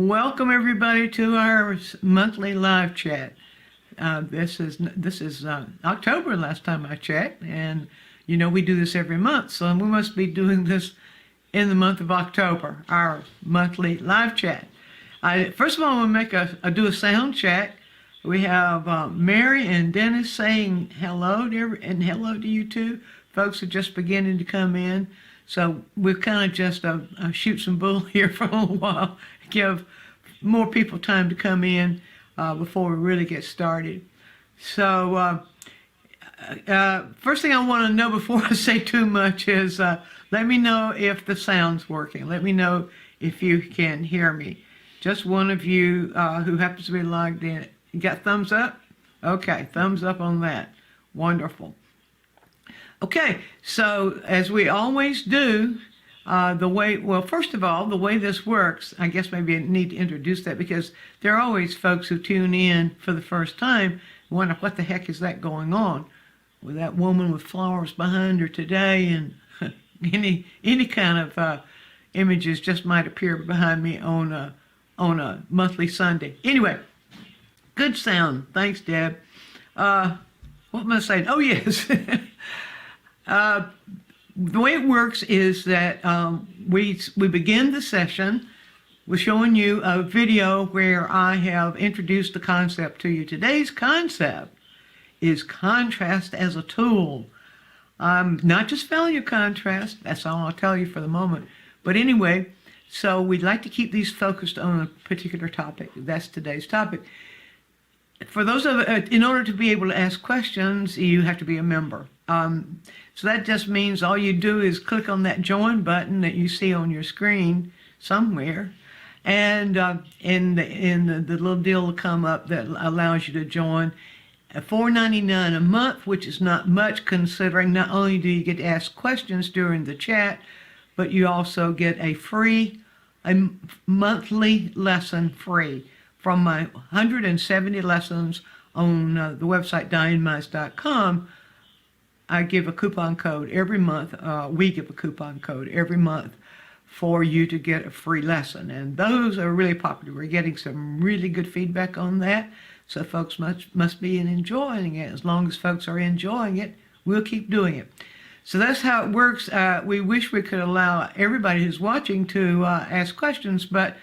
Welcome everybody to our monthly live chat. This is October last time I checked, and you know we do this every month, so we must be doing this in the month of October, our monthly live chat. First of all, I want to do a sound check. We have Mary and Dennis saying hello and hello to you too. Folks are just beginning to come in, so we've kind of just shoot some bull here for a little while, give more people time to come in before we really get started. So first thing I want to know before I say too much is let me know if the sound's working. Let me know if you can hear me. Just one of you who happens to be logged in. You got thumbs up? Okay, thumbs up on that. Wonderful. Okay, so as we always do, first of all, the way this works, I guess maybe I need to introduce that because there are always folks who tune in for the first time and wonder what the heck is that going on with that woman with flowers behind her today, and any kind of images just might appear behind me on a monthly Sunday. Anyway, good sound. Thanks, Deb. What am I saying? Oh, yes. The way it works is that we begin the session with showing you a video where I have introduced the concept to you. Today's concept is contrast as a tool. Not just value contrast, that's all I'll tell you for the moment. But anyway, so we'd like to keep these focused on a particular topic. That's today's topic. For those of in order to be able to ask questions, you have to be a member. So that just means all you do is click on that join button that you see on your screen somewhere, and the little deal will come up that allows you to join. $4.99 a month, which is not much considering not only do you get to ask questions during the chat, but you also get a monthly lesson free from my 170 lessons on the website DianeMize.com. I give a coupon code every month. We give a coupon code every month for you to get a free lesson. And those are really popular. We're getting some really good feedback on that. So folks must be enjoying it. As long as folks are enjoying it, we'll keep doing it. So that's how it works. We wish we could allow everybody who's watching to ask questions, but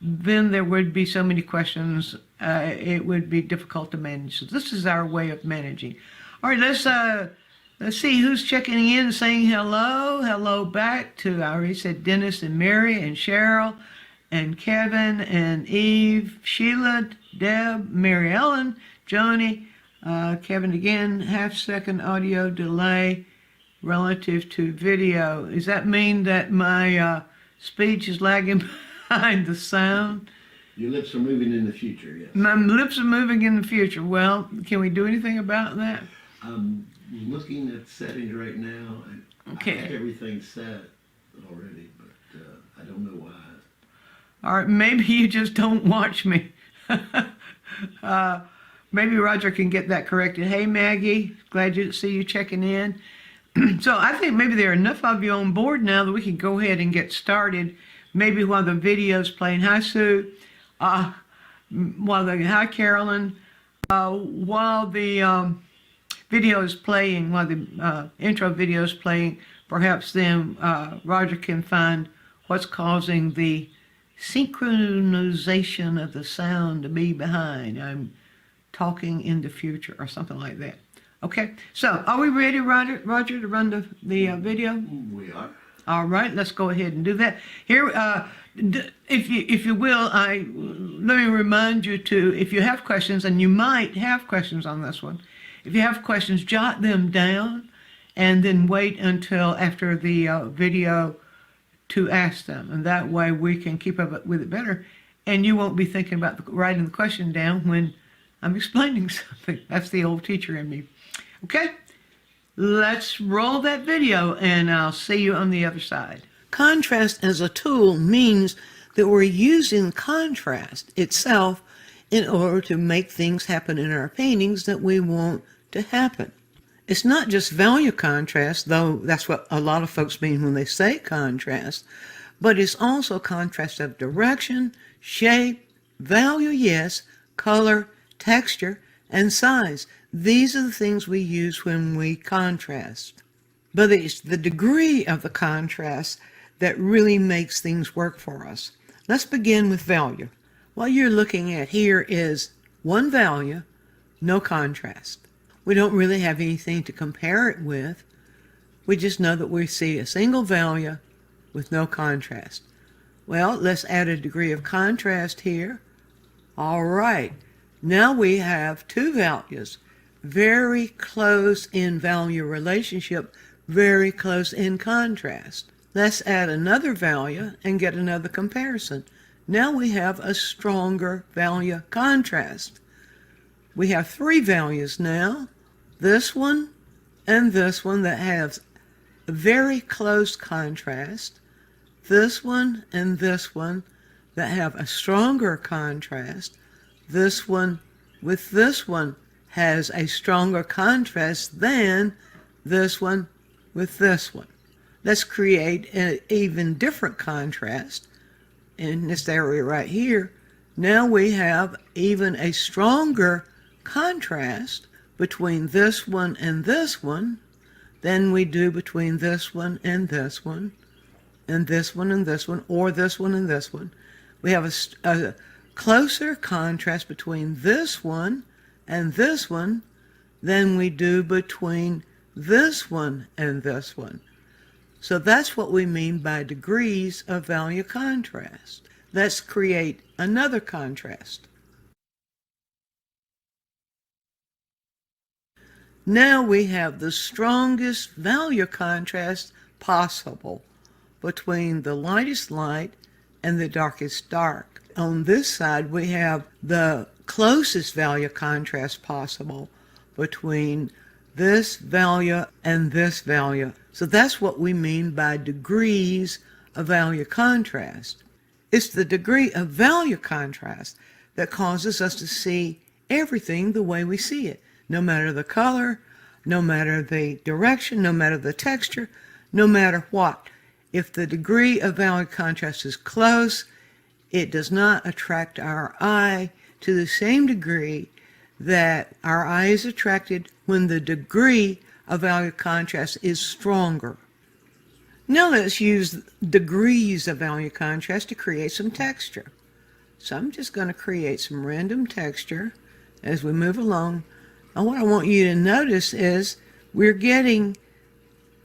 then there would be so many questions, it would be difficult to manage. So this is our way of managing. All right, let's see who's checking in and saying hello. Hello back to, I already said Dennis and Mary and Cheryl and Kevin and Eve, Sheila, Deb, Mary Ellen, Johnny, Kevin again, half-second audio delay relative to video. Does that mean that my speech is lagging behind the sound? Your lips are moving in the future, yes. My lips are moving in the future. Well, can we do anything about that? I'm looking at settings right now. Okay. I have everything set already, but I don't know why. All right, maybe you just don't watch me. Maybe Roger can get that corrected. Hey, Maggie, glad to see you checking in. So I think maybe there are enough of you on board now that we can go ahead and get started. Maybe while the video's playing. Hi, Sue. Hi, Carolyn. While the video is playing, while the intro video is playing, perhaps then Roger can find what's causing the synchronization of the sound to be behind. I'm talking in the future or something like that. Okay, so are we ready, Roger, to run the video? We are. All right, let's go ahead and do that. Here, if you will, let me remind you to, if you have questions, and you might have questions on this one, if you have questions, jot them down and then wait until after the video to ask them. And that way we can keep up with it better. And you won't be thinking about writing the question down when I'm explaining something. That's the old teacher in me. Okay, let's roll that video and I'll see you on the other side. Contrast as a tool means that we're using contrast itself in order to make things happen in our paintings that we want to happen. It's not just value contrast, though that's what a lot of folks mean when they say contrast, but it's also contrast of direction, shape, value, yes, color, texture, and size. These are the things we use when we contrast. But it's the degree of the contrast that really makes things work for us. Let's begin with value. What you're looking at here is one value, no contrast. We don't really have anything to compare it with. We just know that we see a single value with no contrast. Well, let's add a degree of contrast here. All right, now we have two values, very close in value relationship, very close in contrast. Let's add another value and get another comparison. Now we have a stronger value contrast. We have three values now, this one and this one that have a very close contrast, this one and this one that have a stronger contrast, this one with this one has a stronger contrast than this one with this one. Let's create an even different contrast in this area right here. Now we have even a stronger contrast between this one and this one than we do between this one and this one, and this one and this one, or this one and this one. We have a closer contrast between this one and this one than we do between this one and this one. So that's what we mean by degrees of value contrast. Let's create another contrast. Now we have the strongest value contrast possible between the lightest light and the darkest dark. On this side, we have the closest value contrast possible between this value and this value. So that's what we mean by degrees of value contrast. It's the degree of value contrast that causes us to see everything the way we see it, no matter the color, no matter the direction, no matter the texture, no matter what. If the degree of value contrast is close, it does not attract our eye to the same degree that our eye is attracted when the degree of value contrast is stronger. Now let's use degrees of value contrast to create some texture. So I'm just going to create some random texture as we move along. And what I want you to notice is we're getting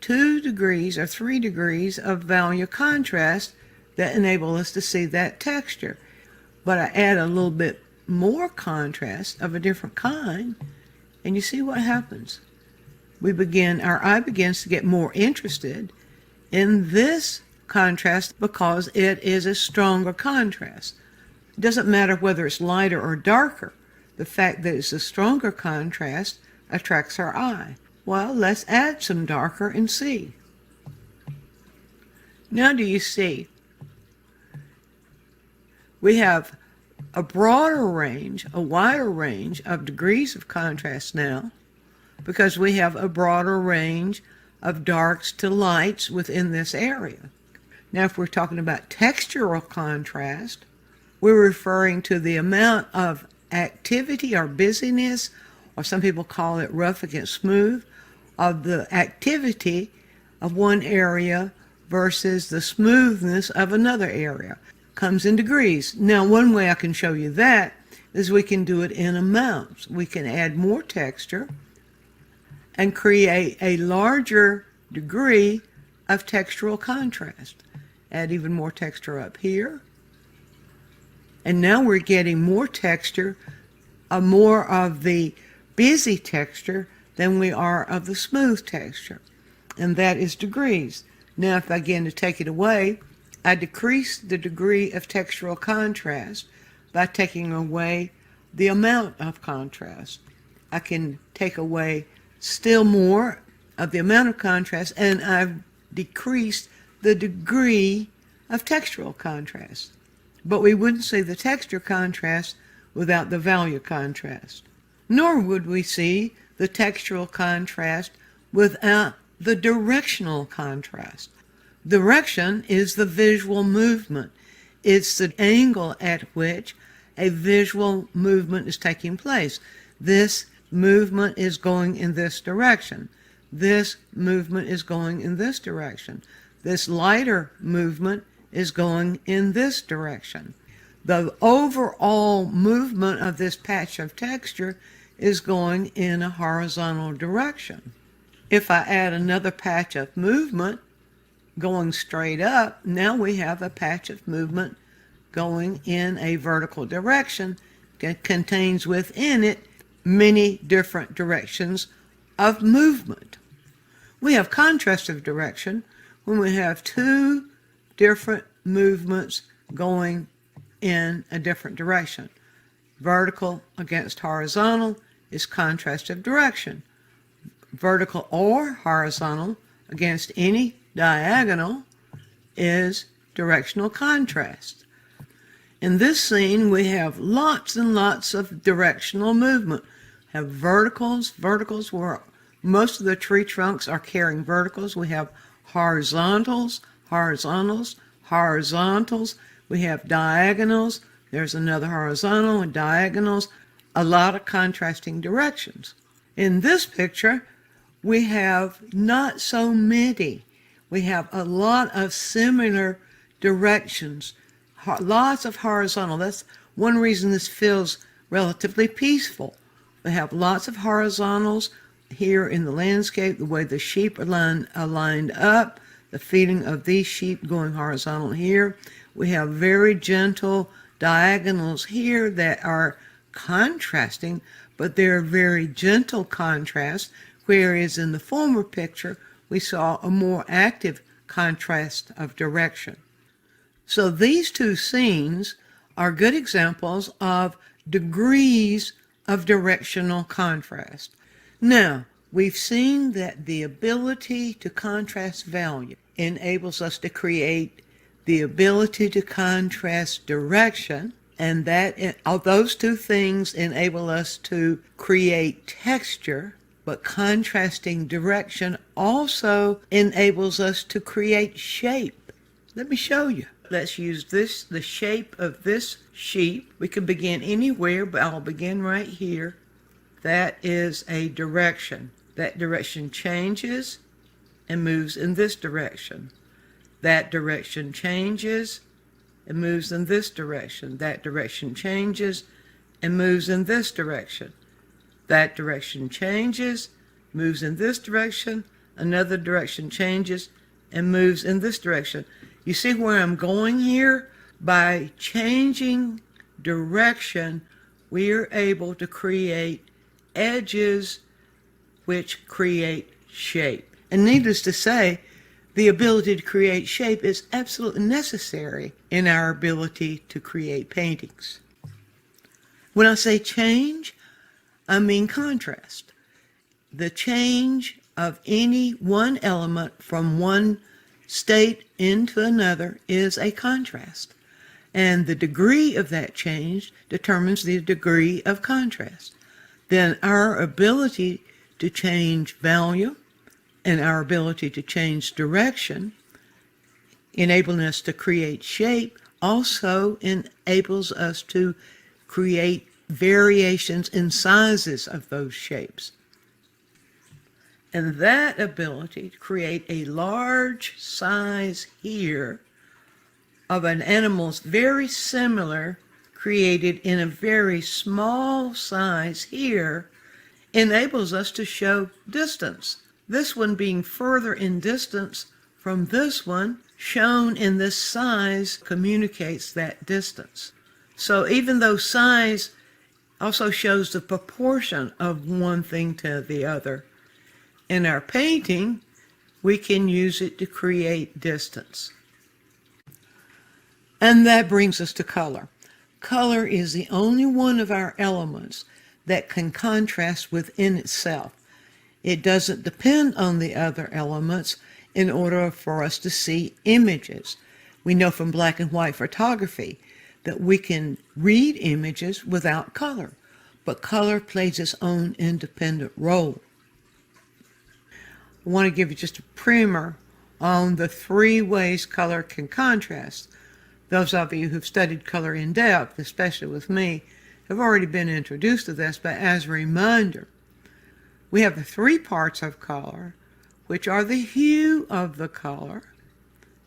2 degrees or 3 degrees of value contrast that enable us to see that texture. But I add a little bit more contrast of a different kind, and you see what happens. Our eye begins to get more interested in this contrast because it is a stronger contrast. It doesn't matter whether it's lighter or darker. The fact that it's a stronger contrast attracts our eye. Well, let's add some darker and see. Now do you see? We have a broader range, a wider range of degrees of contrast now because we have a broader range of darks to lights within this area. Now if we're talking about textural contrast, we're referring to the amount of activity or busyness, or some people call it rough against smooth, of the activity of one area versus the smoothness of another area. Comes in degrees. Now one way I can show you that is we can do it in amounts. We can add more texture and create a larger degree of textural contrast. Add even more texture up here. And now we're getting more texture, more of the busy texture than we are of the smooth texture. And that is degrees. Now if I begin to take it away, I decrease the degree of textural contrast by taking away the amount of contrast. I can take away still more of the amount of contrast, and I've decreased the degree of textural contrast. But we wouldn't see the texture contrast without the value contrast. Nor would we see the textural contrast without the directional contrast. Direction is the visual movement. It's the angle at which a visual movement is taking place. This movement is going in this direction. This movement is going in this direction. This lighter movement is going in this direction. The overall movement of this patch of texture is going in a horizontal direction. If I add another patch of movement going straight up, now we have a patch of movement going in a vertical direction that contains within it many different directions of movement. We have contrast of direction when we have two different movements going in a different direction. Vertical against horizontal is contrast of direction. Vertical or horizontal against any diagonal is directional contrast. In this scene, we have lots and lots of directional movement. We have verticals where most of the tree trunks are carrying verticals. We have horizontals. We have diagonals. There's another horizontal and diagonals. A lot of contrasting directions. In this picture, we have not so many. We have a lot of similar directions, lots of horizontal. That's one reason this feels relatively peaceful. We have lots of horizontals here in the landscape, the way the sheep are lined up, the feeding of these sheep going horizontal here. We have very gentle diagonals here that are contrasting, but they're very gentle contrast, whereas in the former picture, we saw a more active contrast of direction. So these two scenes are good examples of degrees of directional contrast. Now, we've seen that the ability to contrast value enables us to create the ability to contrast direction, and that those two things enable us to create texture, but contrasting direction also enables us to create shape. Let me show you. Let's use the shape of this sheep. We can begin anywhere, but I'll begin right here. That is a direction. That direction changes and moves in this direction. That direction changes and moves in this direction. That direction changes and moves in this direction. That direction changes, moves in this direction. Another direction changes and moves in this direction. You see where I'm going here? By changing direction, we are able to create edges which create shape. And needless to say, the ability to create shape is absolutely necessary in our ability to create paintings. When I say change, I mean contrast. The change of any one element from one state into another is a contrast. And the degree of that change determines the degree of contrast. Then our ability to change value and our ability to change direction, enabling us to create shape, also enables us to create variations in sizes of those shapes. And that ability to create a large size here of an animal's very similar, created in a very small size here, enables us to show distance. This one being further in distance from this one, shown in this size, communicates that distance. So even though size also shows the proportion of one thing to the other, in our painting, we can use it to create distance. And that brings us to color. Color is the only one of our elements that can contrast within itself. It doesn't depend on the other elements in order for us to see images. We know from black and white photography that we can read images without color, but color plays its own independent role. I want to give you just a primer on the three ways color can contrast. Those of you who've studied color in depth, especially with me, have already been introduced to this, but as a reminder, we have the three parts of color, which are the hue of the color,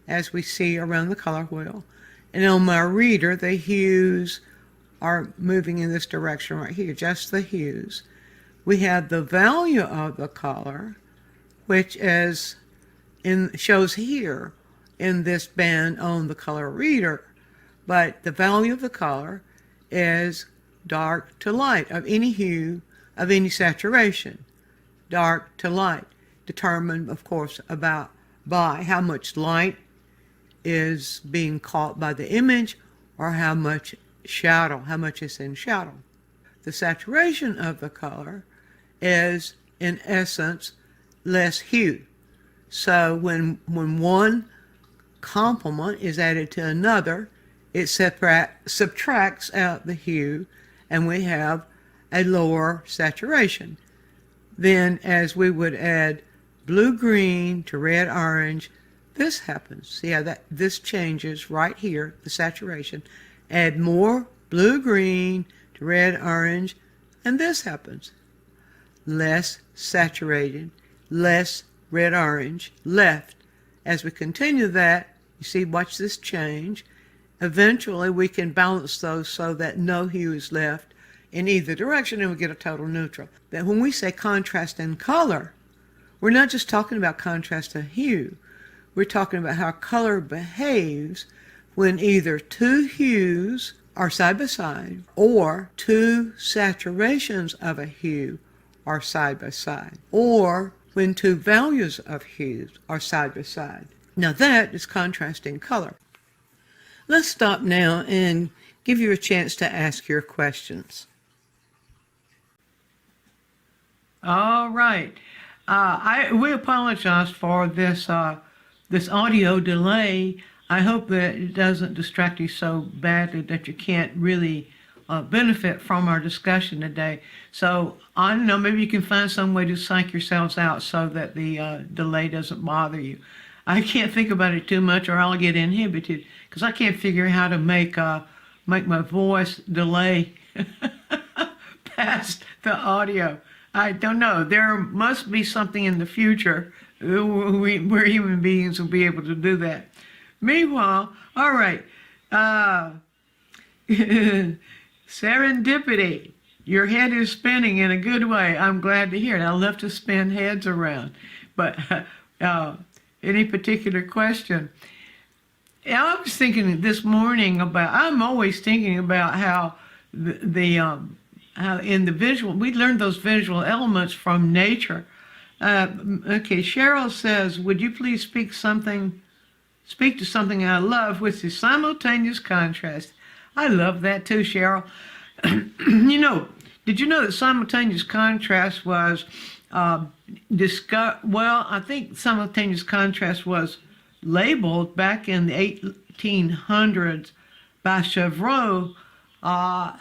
as we see around the color wheel. And on my reader, the hues are moving in this direction right here, just the hues. We have the value of the color, which shows here in this band on the color reader, but the value of the color is dark to light of any hue, of any saturation, dark to light, determined, of course, by how much light is being caught by the image or how much shadow, how much is in shadow. The saturation of the color is, in essence, less hue. So when one complement is added to another, it subtracts out the hue, and we have a lower saturation. Then, as we would add blue-green to red-orange, this happens. See how this changes right here, the saturation. Add more blue-green to red-orange, and this happens. Less saturated, less red-orange left. As we continue that, you see, watch this change. Eventually, we can balance those so that no hue is left in either direction, and we get a total neutral. But when we say contrast in color, we're not just talking about contrast of hue. We're talking about how color behaves when either two hues are side by side or two saturations of a hue are side by side, or when two values of hues are side by side. Now that is contrasting color. Let's stop now and give you a chance to ask your questions. All right. We apologize for this audio delay. I hope that it doesn't distract you so badly that you can't really benefit from our discussion today. So I don't know, maybe you can find some way to psych yourselves out so that the delay doesn't bother you. I can't think about it too much or I'll get inhibited because I can't figure how to make my voice delay past the audio. I don't know. There must be something in the future where human beings will be able to do that. Meanwhile, all right, serendipity. Your head is spinning in a good way. I'm glad to hear it. I love to spin heads around. But any particular question? I was thinking this morning I'm always thinking about how how in the visual, we learned those visual elements from nature. Okay, Cheryl says, would you please speak to something I love, which is simultaneous contrast. I love that too, Cheryl. Did you know that simultaneous contrast was I think simultaneous contrast was labeled back in the 1800s by Chevreul,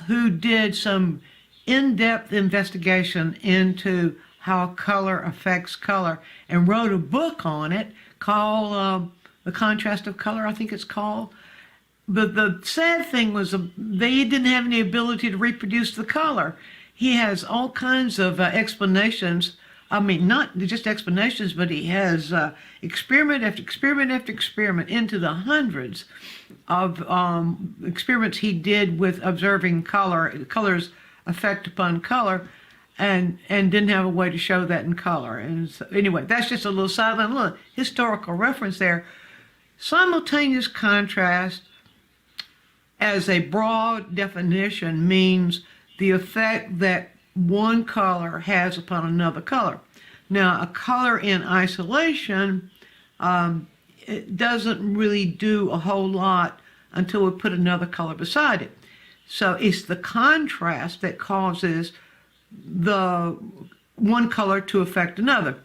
who did some in-depth investigation into how color affects color and wrote a book on it called The Contrast of Color, I think it's called. But the sad thing was they didn't have any ability to reproduce the color. He has all kinds of explanations. I mean, not just explanations, but he has experiment after experiment after experiment into the hundreds of experiments he did with observing color's effect upon color, and didn't have a way to show that in color. And so, anyway, that's just a little silent little historical reference there. Simultaneous contrast, as a broad definition, means the effect that one color has upon another color. Now, a color in isolation, it doesn't really do a whole lot until we put another color beside it. So it's the contrast that causes the one color to affect another.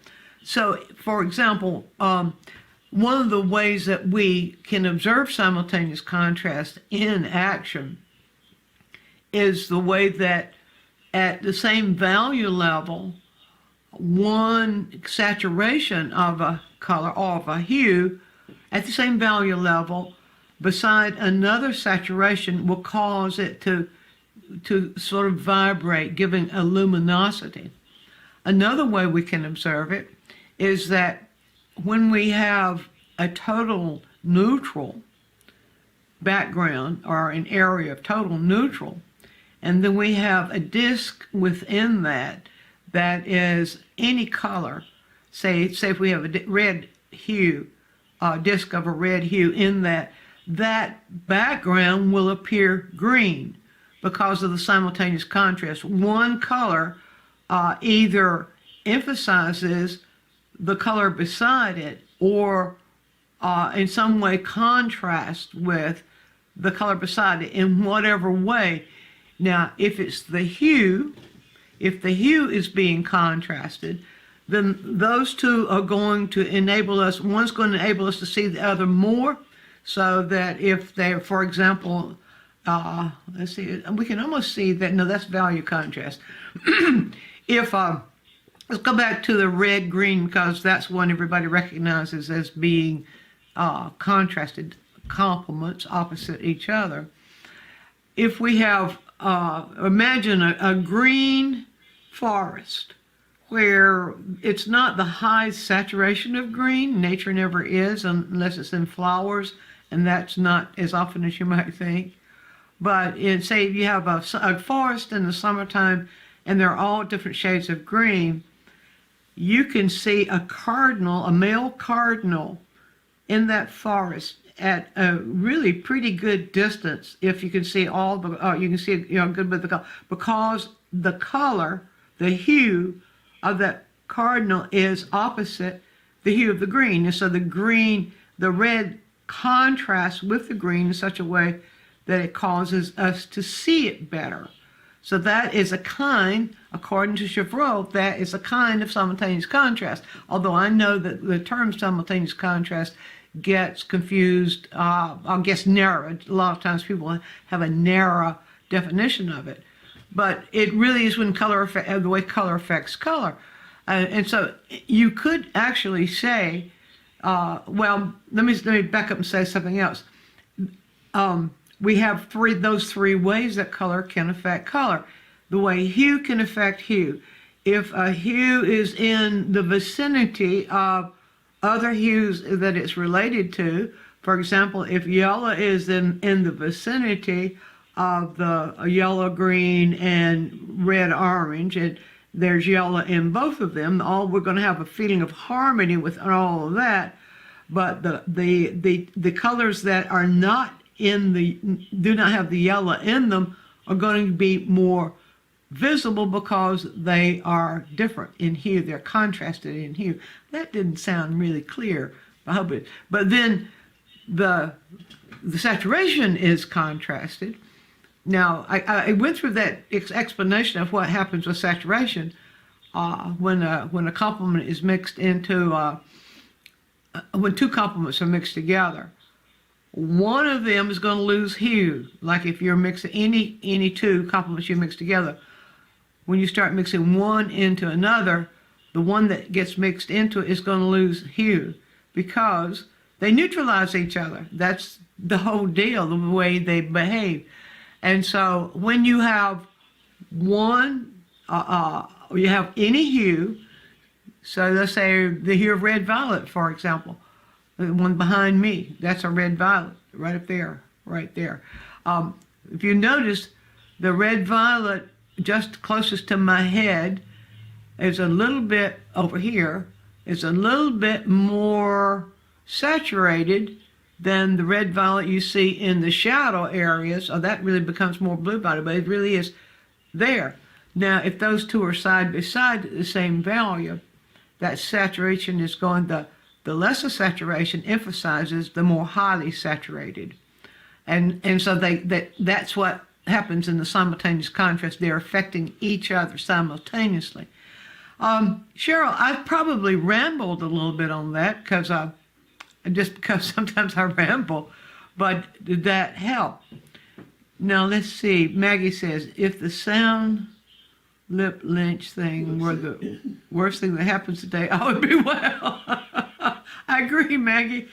So, for example, one of the ways that we can observe simultaneous contrast in action is the way that at the same value level, one saturation of a color or of a hue at the same value level beside another saturation will cause it to sort of vibrate, giving a luminosity. Another way we can observe it is that when we have a total neutral background or an area of total neutral, and then we have a disk within that that is any color, say if we have a red hue, a disk of a red hue in that, that background will appear green because of the simultaneous contrast. One color either emphasizes the color beside it or in some way contrast with the color beside it in whatever way. Now, if it's the hue, if the hue is being contrasted, then those two are going to enable us, one's going to enable us to see the other more, so that if they're, for example, let's see, we can almost see that, no, that's value contrast. If, let's go back to the red-green, because that's one everybody recognizes as being contrasted complements opposite each other. If we have, imagine a green forest where it's not the high saturation of green, nature never is unless it's in flowers, and that's not as often as you might think. But say you have a forest in the summertime and they're all different shades of green, you can see a cardinal, a male cardinal in that forest at a really pretty good distance. If you can see all the, you can see good bit of the color, because the color, the hue of that cardinal is opposite the hue of the green. And so the green, the red contrasts with the green in such a way that it causes us to see it better. So that is a kind, according to Chevreul, that is a kind of simultaneous contrast. Although I know that the term simultaneous contrast gets confused, I guess narrowed. A lot of times people have a narrow definition of it. But it really is when color the way color affects color. And so you could actually say, well, let me back up and say something else. We have those three ways that color can affect color. The way hue can affect hue. If a hue is in the vicinity of other hues that it's related to, for example, if yellow is in the vicinity of the yellow, green, and red, orange, and there's yellow in both of them, we're going to have a feeling of harmony with all of that. But the colors that are not do not have the yellow in them are going to be more visible because they are different in hue. They're contrasted in hue. That didn't sound really clear. I hope it. But then the saturation is contrasted. Now, I went through that explanation of what happens with saturation when a complement is mixed into, when two complements are mixed together. One of them is going to lose hue. Like if you're mixing any two complements you mix together, when you start mixing one into another, the one that gets mixed into it is going to lose hue because they neutralize each other. That's the whole deal, the way they behave. And so when you have one, you have any hue, so let's say the hue of red violet, for example, the one behind me, that's a red violet, right up there, right there. If you notice, the red violet just closest to my head is a little bit over here, is a little bit more saturated than the red violet you see in the shadow areas. So that really becomes more blue violet, but it really is there. Now, if those two are side by side at the same value, that saturation is going, the lesser saturation emphasizes the more highly saturated. And so that's what happens in the simultaneous contrast. They're affecting each other simultaneously. Cheryl, I've probably rambled a little bit on that just because sometimes I ramble, but did that help? Now let's see. Maggie says, if the sound lip lynch thing were the worst thing that happens today, I would be well. I agree, Maggie.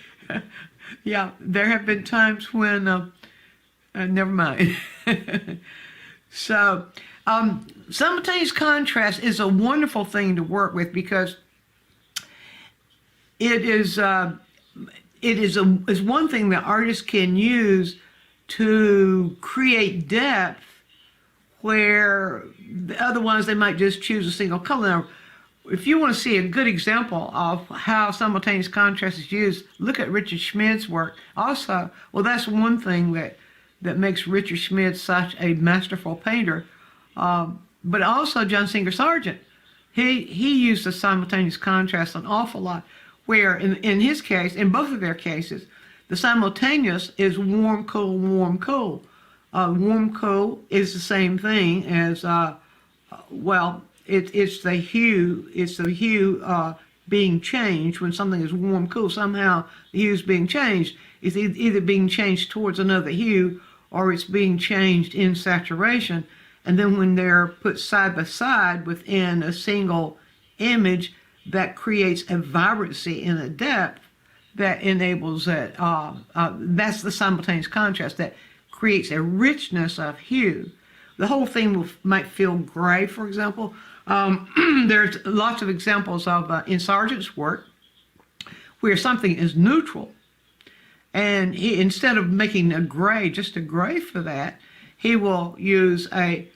Yeah, there have been times when, never mind. So, simultaneous contrast is a wonderful thing to work with because it is is one thing that artists can use to create depth where otherwise they might just choose a single color. Now, if you want to see a good example of how simultaneous contrast is used, look at Richard Schmid's work. Also, well, that's one thing that makes Richard Schmid such a masterful painter. But also John Singer Sargent, he used the simultaneous contrast an awful lot. Where in his case, in both of their cases, the simultaneous is warm, cool, warm, cool. Warm, cool is the same thing as well. It's the hue. It's the hue being changed when something is warm, cool. Somehow the hue is being changed. It's either being changed towards another hue or it's being changed in saturation. And then when they're put side by side within a single image, that creates a vibrancy and a depth that enables it. That's the simultaneous contrast that creates a richness of hue. The whole thing might feel gray, for example. There's lots of examples of in Sargent's work where something is neutral, and he, instead of making a gray, just a gray for that, he will use a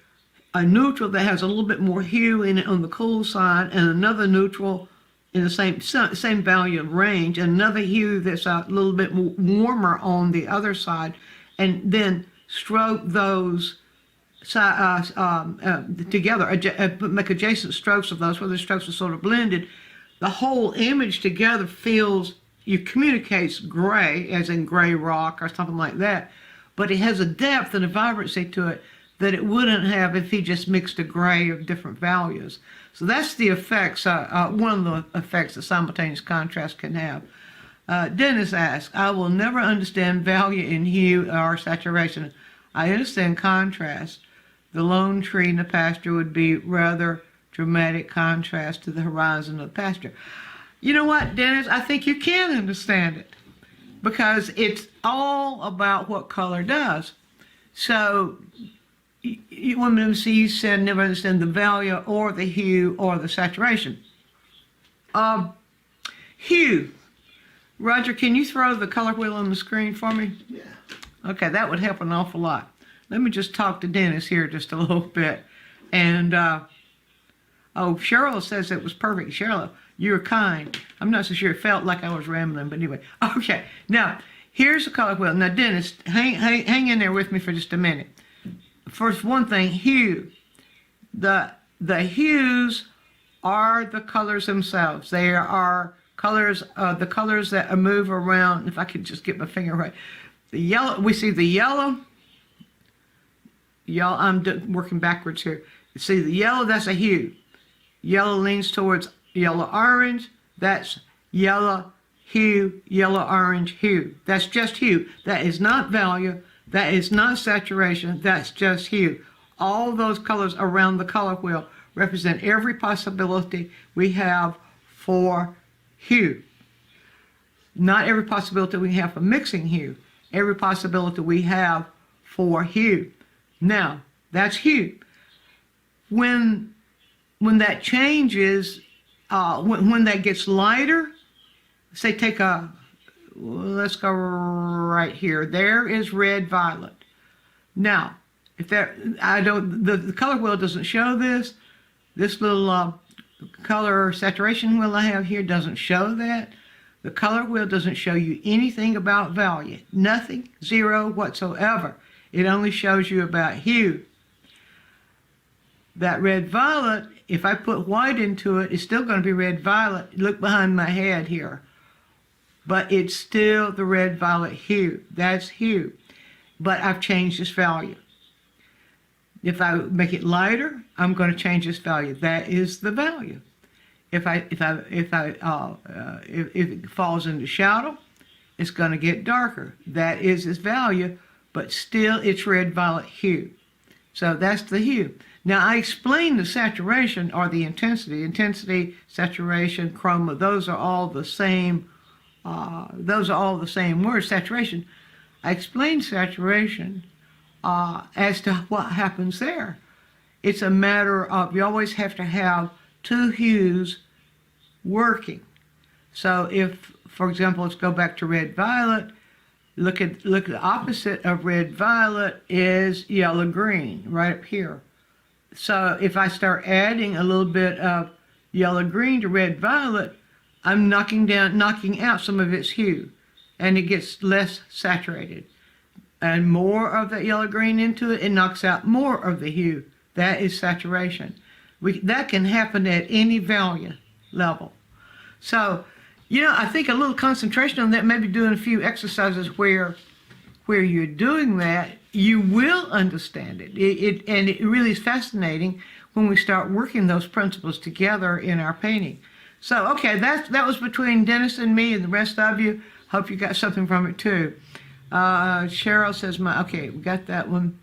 neutral that has a little bit more hue in it on the cool side, and another neutral in the same value of range, and another hue that's a little bit warmer on the other side, and then stroke those together, make adjacent strokes of those, where the strokes are sort of blended. The whole image together communicates gray, as in gray rock or something like that, but it has a depth and a vibrancy to it that it wouldn't have if he just mixed a gray of different values. So that's the effects, one of the effects that simultaneous contrast can have. Dennis asks, I will never understand value in hue or saturation. I understand contrast. The lone tree in the pasture would be rather dramatic contrast to the horizon of the pasture. You know what, Dennis? I think you can understand it because it's all about what color does. So you want me to see, you said never understand the value or the hue or the saturation. Hue. Roger, can you throw the color wheel on the screen for me? Yeah. Okay, that would help an awful lot. Let me just talk to Dennis here just a little bit. And, Cheryl says it was perfect. Cheryl, you're kind. I'm not so sure it felt like I was rambling, but anyway. Okay, now, here's the color wheel. Now, Dennis, hang in there with me for just a minute. First, one thing, hue. The hues are the colors themselves. They are colors, the colors that move around. If I could just get my finger right. The yellow, we see the yellow. I'm working backwards here. You see the yellow, that's a hue. Yellow leans towards yellow-orange. That's yellow hue, yellow-orange hue. That's just hue. That is not value. That is not saturation. That's just hue. All those colors around the color wheel represent every possibility we have for hue. Not every possibility we have for mixing hue. Every possibility we have for hue. Now, that's hue. When that changes, when that gets lighter, say let's go right here. There is red, violet. Now, if the color wheel doesn't show this. This little color saturation wheel I have here doesn't show that. The color wheel doesn't show you anything about value. Nothing, zero whatsoever. It only shows you about hue. That red-violet, if I put white into it, it's still going to be red-violet. Look behind my head here. But it's still the red-violet hue. That's hue. But I've changed this value. If I make it lighter, I'm going to change this value. That is the value. If it falls into shadow, it's going to get darker. That is its value, but still it's red-violet hue. So that's the hue. Now I explained the saturation or the intensity. Intensity, saturation, chroma, those are all the same Those are all the same words, saturation. I explained saturation as to what happens there. It's a matter of you always have to have two hues working. So if, for example, let's go back to red-violet. Look at the opposite of red-violet is yellow-green right up here. So if I start adding a little bit of yellow-green to red-violet, I'm knocking out some of its hue, and it gets less saturated. And more of that yellow-green into it, it knocks out more of the hue. That is saturation. That can happen at any value level. So, I think a little concentration on that, maybe doing a few exercises where you're doing that, you will understand it. And it really is fascinating when we start working those principles together in our painting. So, okay, that was between Dennis and me and the rest of you. Hope you got something from it too. Cheryl says, okay, we got that one.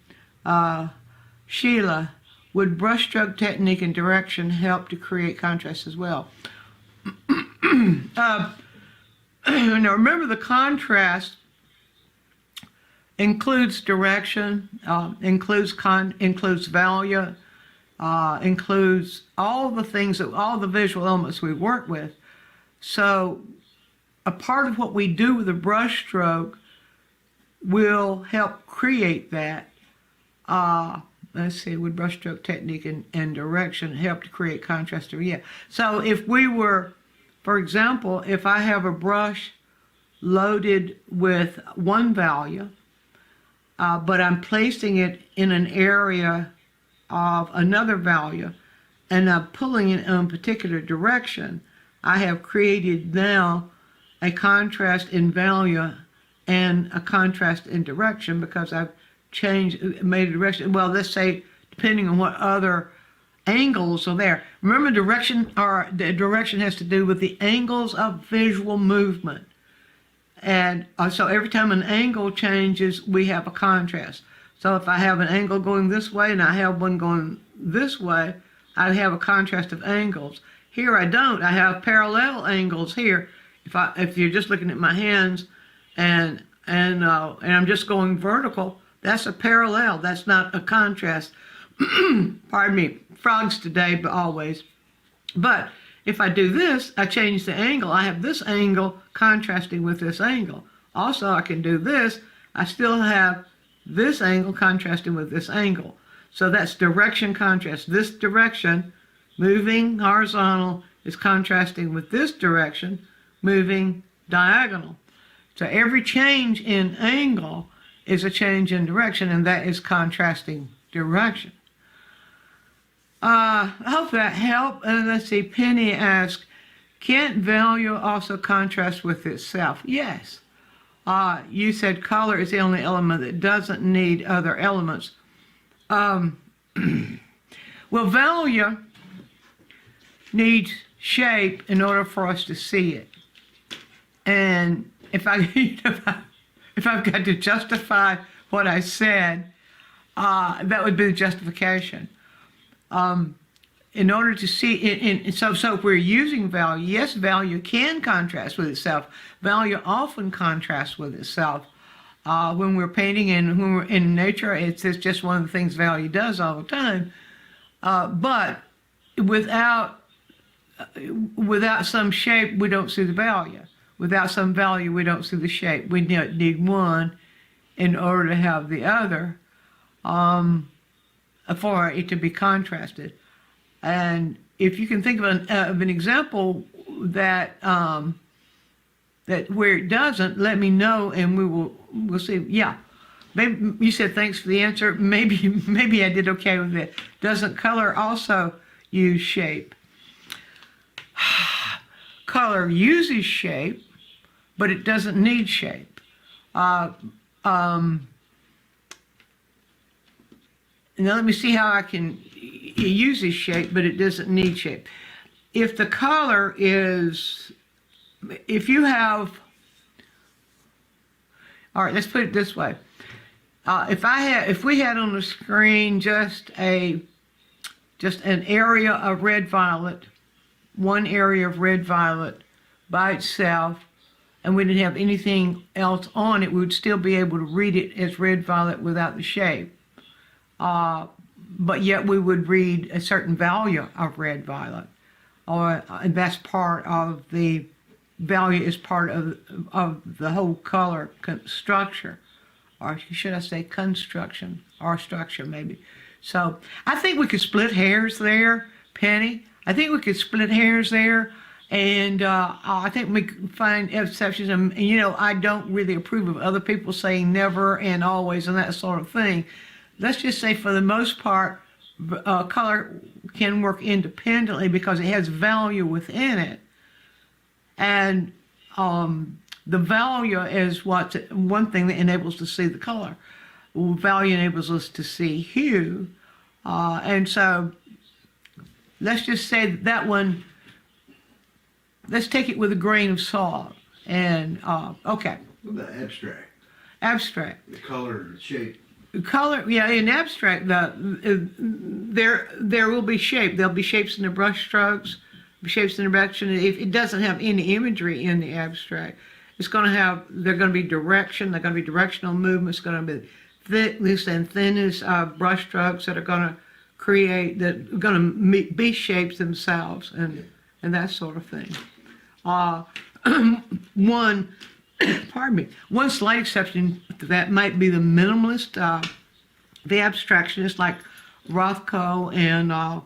Sheila, would brushstroke technique and direction help to create contrast as well? Now remember, the contrast includes direction, includes value, includes all the things all the visual elements we work with. So a part of what we do with a brush stroke will help create that. Let's see, would brushstroke technique and direction help to create contrast? Yeah. So if we were, for example, if I have a brush loaded with one value, but I'm placing it in an area of another value, and I'm pulling it in a particular direction, I have created now a contrast in value and a contrast in direction because I've made a direction. Well, let's say, depending on what other angles are there. Remember, the direction has to do with the angles of visual movement. And so every time an angle changes, we have a contrast. So if I have an angle going this way and I have one going this way, I have a contrast of angles. Here I don't. I have parallel angles here. If you're just looking at my hands and I'm just going vertical, that's a parallel. That's not a contrast. Pardon me, frogs today, but always. But if I do this, I change the angle. I have this angle contrasting with this angle. Also, I can do this. I still have this angle contrasting with this angle. So that's direction contrast. This direction, moving horizontal, is contrasting with this direction, moving diagonal. So every change in angle is a change in direction, and that is contrasting direction. I hope that helped. And let's see, Penny asked, can't value also contrast with itself? Yes. You said color is the only element that doesn't need other elements. Well, value needs shape in order for us to see it. And if I've got to justify what I said, that would be the justification. In order to see, so if we're using value, yes, value can contrast with itself. Value often contrasts with itself. When we're painting and when we're in nature, it's just one of the things value does all the time. But without some shape, we don't see the value. Without some value, we don't see the shape. We need one in order to have the other for it to be contrasted. And if you can think of an example that where it doesn't, let me know and we'll see. Yeah, maybe you said thanks for the answer. Maybe I did okay with it. Doesn't color also use shape? Color uses shape, but it doesn't need shape. Now let me see how I can use this shape, but it doesn't need shape. If the color is, if you have, all right, let's put it this way. If we had on the screen just an area of red violet, one area of red violet by itself, and we didn't have anything else on it, we would still be able to read it as red violet without the shape. But yet we would read a certain value of red violet, and that's part of the value is part of the whole color structure, or should I say construction or structure maybe. So I think we could split hairs there, Penny. I think we could split hairs there, and I think we could find exceptions. And you know, I don't really approve of other people saying never and always and that sort of thing. Let's just say for the most part, color can work independently because it has value within it. And the value is what's one thing that enables us to see the color. Value enables us to see hue. And so let's just say that one, let's take it with a grain of salt. And, okay. What about abstract? Abstract. The color and the shape. Color, yeah, in abstract, there will be shape. There'll be shapes in the brush strokes, shapes in the direction. If it doesn't have any imagery in the abstract, it's going to have, they're going to be direction, they're going to be directional movements, it's going to be thickness and thinness brush strokes that are going to create, that are going to be shapes themselves and that sort of thing. One pardon me, one slight exception to that might be the minimalist, the abstractionists like Rothko and the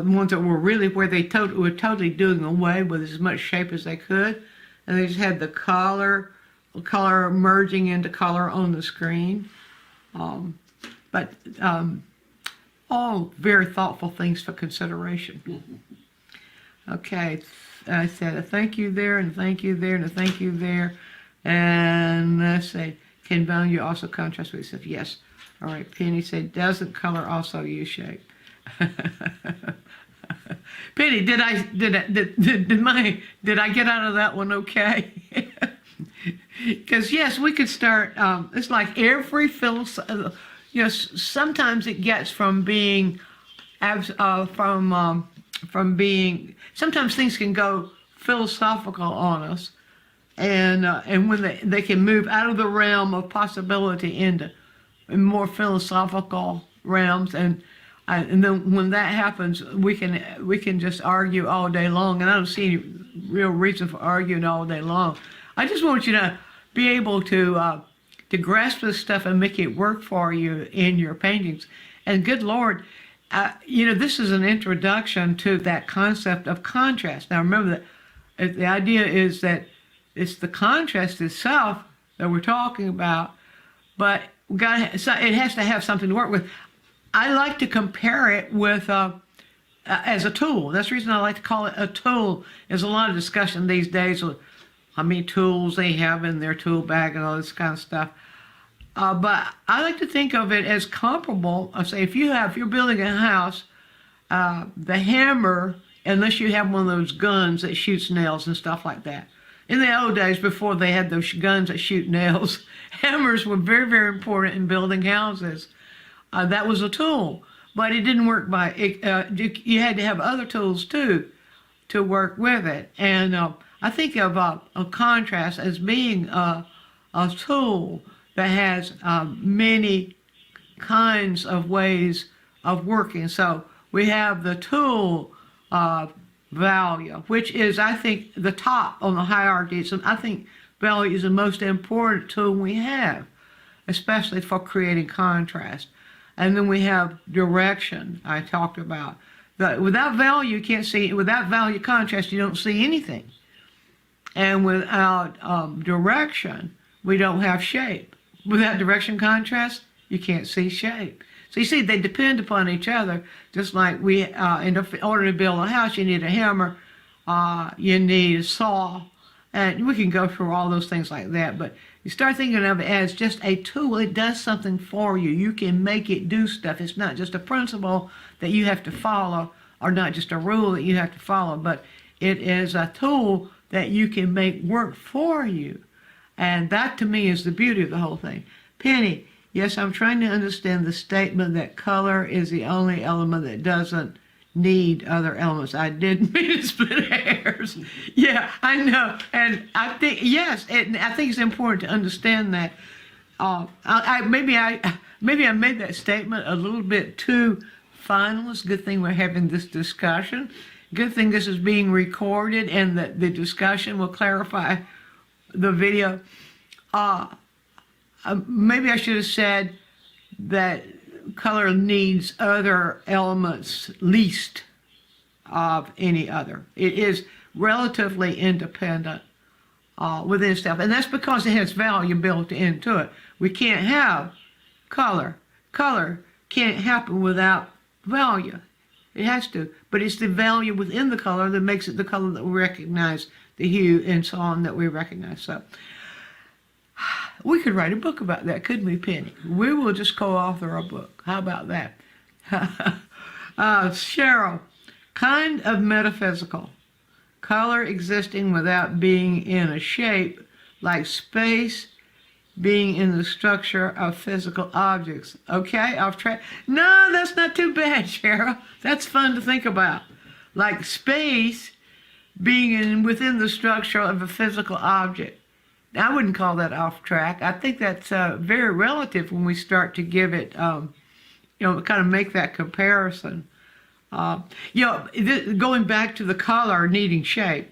ones that were really where they were totally doing away with as much shape as they could, and they just had the color merging into color on the screen. But all very thoughtful things for consideration. Okay. I said a thank you there, and a thank you there, and a thank you there. And let's say, can value also contrast with itself? Yes. All right. Penny said, doesn't color also use shape? Penny, did I get out of that one okay? Because yes, we could start. It's like every philosophy. You know, sometimes it gets from being from being, sometimes things can go philosophical on us, and when they can move out of the realm of possibility into more philosophical realms, and then when that happens, we can just argue all day long, and I don't see any real reason for arguing all day long. I just want you to be able to grasp this stuff and make it work for you in your paintings. And good Lord, you know, this is an introduction to that concept of contrast. Now remember that the idea is that it's the contrast itself that we're talking about, but it has to have something to work with. I like to compare it with as a tool. That's the reason I like to call it a tool. There's a lot of discussion these days with how many tools they have in their tool bag and all this kind of stuff. But I like to think of it as comparable. I say if you're building a house, the hammer, unless you have one of those guns that shoots nails and stuff like that. In the old days, before they had those guns that shoot nails, hammers were very, very important in building houses. That was a tool, but it didn't work by it. You had to have other tools too to work with it. And I think of a contrast as being a tool that has many kinds of ways of working. So we have the tool value, which is, I think, the top on the hierarchy. So I think value is the most important tool we have, especially for creating contrast. And then we have direction, I talked about. Without value, you can't see, without value contrast, you don't see anything. And without direction, we don't have shape. Without direction contrast, you can't see shape. So you see, they depend upon each other, just like we, in order to build a house, you need a hammer, you need a saw, and we can go through all those things like that. But you start thinking of it as just a tool. It does something for you. You can make it do stuff. It's not just a principle that you have to follow, or not just a rule that you have to follow, but it is a tool that you can make work for you. And that, to me, is the beauty of the whole thing. Penny, yes, I'm trying to understand the statement that color is the only element that doesn't need other elements. I didn't mean to split hairs. Yeah, I know. And I think, yes, I think it's important to understand that. Maybe I made that statement a little bit too final. It's a good thing we're having this discussion. Good thing this is being recorded and that the discussion will clarify the video. Maybe I should have said that color needs other elements least of any other. It is relatively independent within itself, and that's because it has value built into it. We can't have color. Color can't happen without value. It has to, but it's the value within the color that makes it the color that we recognize, the hue and so on that we recognize. So we could write a book about that, couldn't we, Penny? We will just co-author a book. How about that? Cheryl, kind of metaphysical. Color existing without being in a shape, like space being in the structure of physical objects. Okay, off track. No, that's not too bad, Cheryl. That's fun to think about. Like space being within the structure of a physical object. I wouldn't call that off track. I think that's very relative when we start to give it, kind of make that comparison. Going back to the color needing shape,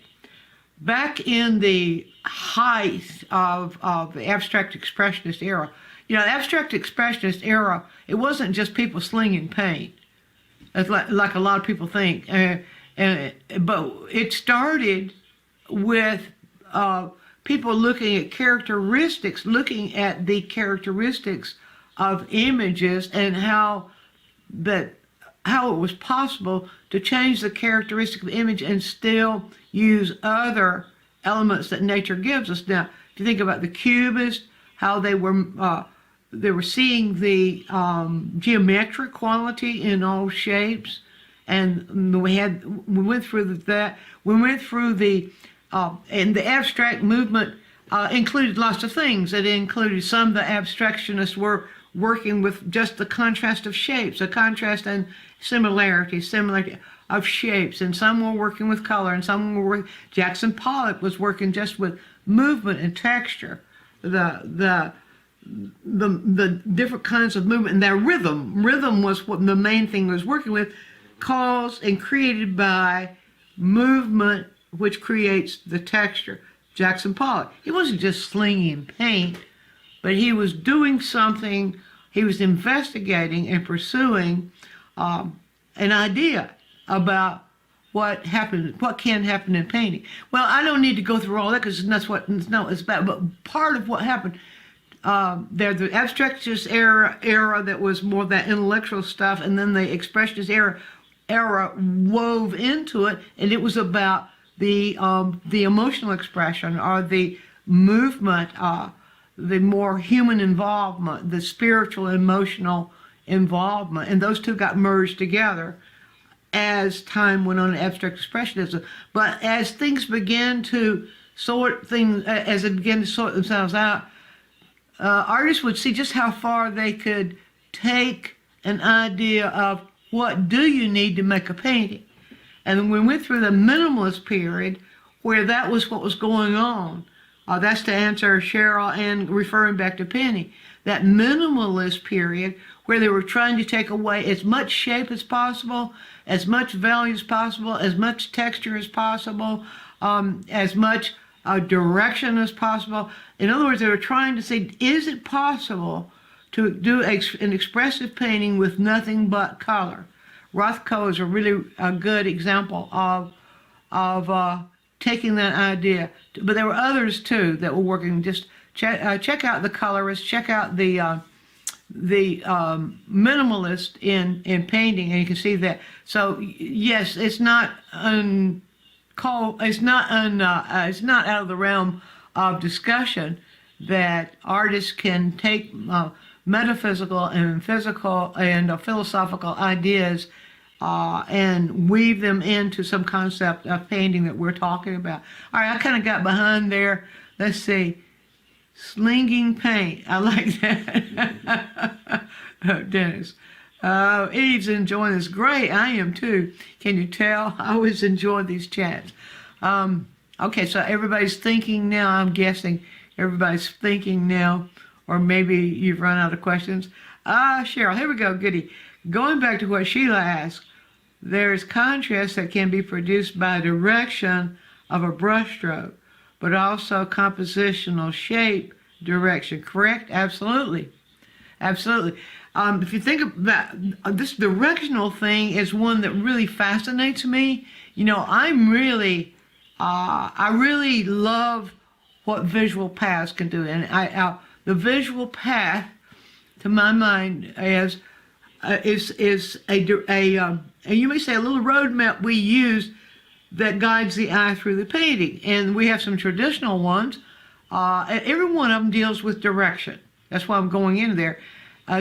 back in the height of the abstract expressionist era, the abstract expressionist era, it wasn't just people slinging paint, like a lot of people think, but it started with people looking at characteristics, looking at the characteristics of images and how it was possible to change the characteristic of the image and still use other elements that nature gives us. Now, if you think about the Cubists, how they were seeing the geometric quality in all shapes, and we went through that. We went through and the abstract movement included lots of things. It included some of the abstractionists were working with just the contrast of shapes, a contrast and similarity of shapes, and some were working with color, and some were Jackson Pollock was working just with movement and texture, the different kinds of movement, and their rhythm was what the main thing was working with, caused and created by movement, which creates the texture. Jackson Pollock, he wasn't just slinging paint, but he was doing something. He was investigating and pursuing an idea about what can happen in painting. Well, I don't need to go through all that because that's what it's about. But part of what happened, there's the abstractionist era that was more that intellectual stuff, and then the expressionist era wove into it, and it was about the emotional expression or the movement, the more human involvement, the spiritual, emotional involvement, and those two got merged together as time went on in abstract expressionism. But as things began to sort themselves out, artists would see just how far they could take an idea of what do you need to make a painting. And we went through the minimalist period where that was what was going on. That's to answer Cheryl and referring back to Penny. That minimalist period where they were trying to take away as much shape as possible, as much value as possible, as much texture as possible, as much direction as possible. In other words, they were trying to say, is it possible to do an expressive painting with nothing but color? Rothko is a really good example of taking that idea. But there were others too that were working. Just check out the colorists, check out the minimalist in painting, and you can see that. So yes, it's not out of the realm of discussion that artists can take metaphysical and physical and philosophical ideas and weave them into some concept of painting that we're talking about. All right, I kind of got behind there. Let's see. Slinging paint. I like that. Dennis. Eve's enjoying this. Great, I am too. Can you tell? I always enjoy these chats. Okay, so everybody's thinking now. I'm guessing everybody's thinking now, or maybe you've run out of questions. Cheryl, here we go, goody. Going back to what Sheila asked, there's contrast that can be produced by direction of a brushstroke, but also compositional shape direction, correct? Absolutely. Absolutely. If you think about this directional thing is one that really fascinates me. You know, I really love what visual paths can do. And the visual path, to my mind, is and you may say a little roadmap we use that guides the eye through the painting. And we have some traditional ones. And every one of them deals with direction. That's why I'm going in there.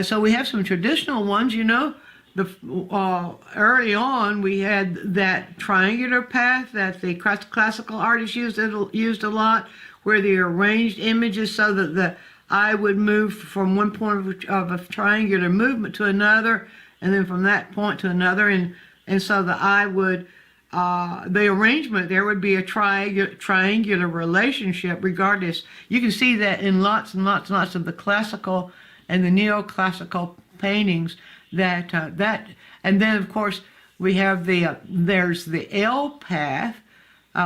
So we have some traditional ones, you know. Early on, we had that triangular path that the classical artists used a lot, where they arranged images so that the eye would move from one point of a triangular movement to another, and then from that point to another, and so the eye would, the arrangement there would be a triangular relationship regardless. You can see that in lots and lots and lots of the classical and the neoclassical paintings and then of course we have there's the L path,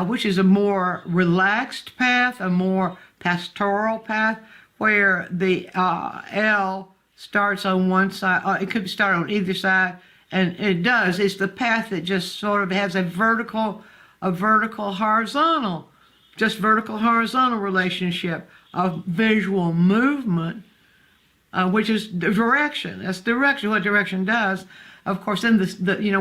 which is a more relaxed path, a more pastoral path, where the L starts on one side, it could start on either side, and it does. It's the path that just sort of has a vertical horizontal relationship of visual movement, which is direction. That's direction. What direction does, of course. Then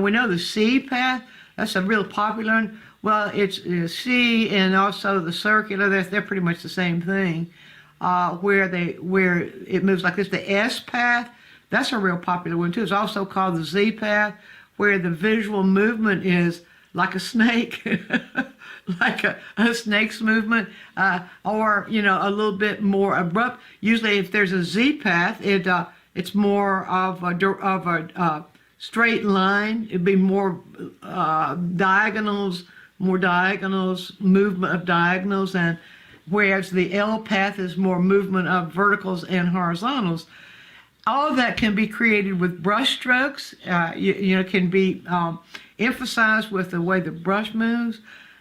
we know the C path. That's a real popular one. Well, it's C and also the circular. They're pretty much the same thing. Where it moves like this. The S path. That's a real popular one too. It's also called the Z path, where the visual movement is like a snake. Like a snake's movement, or a little bit more abrupt. Usually, if there's a Z path, it's more of a straight line. It'd be more diagonals, movement of diagonals, and whereas the L path is more movement of verticals and horizontals. All of that can be created with brush strokes. Can be emphasized with the way the brush moves.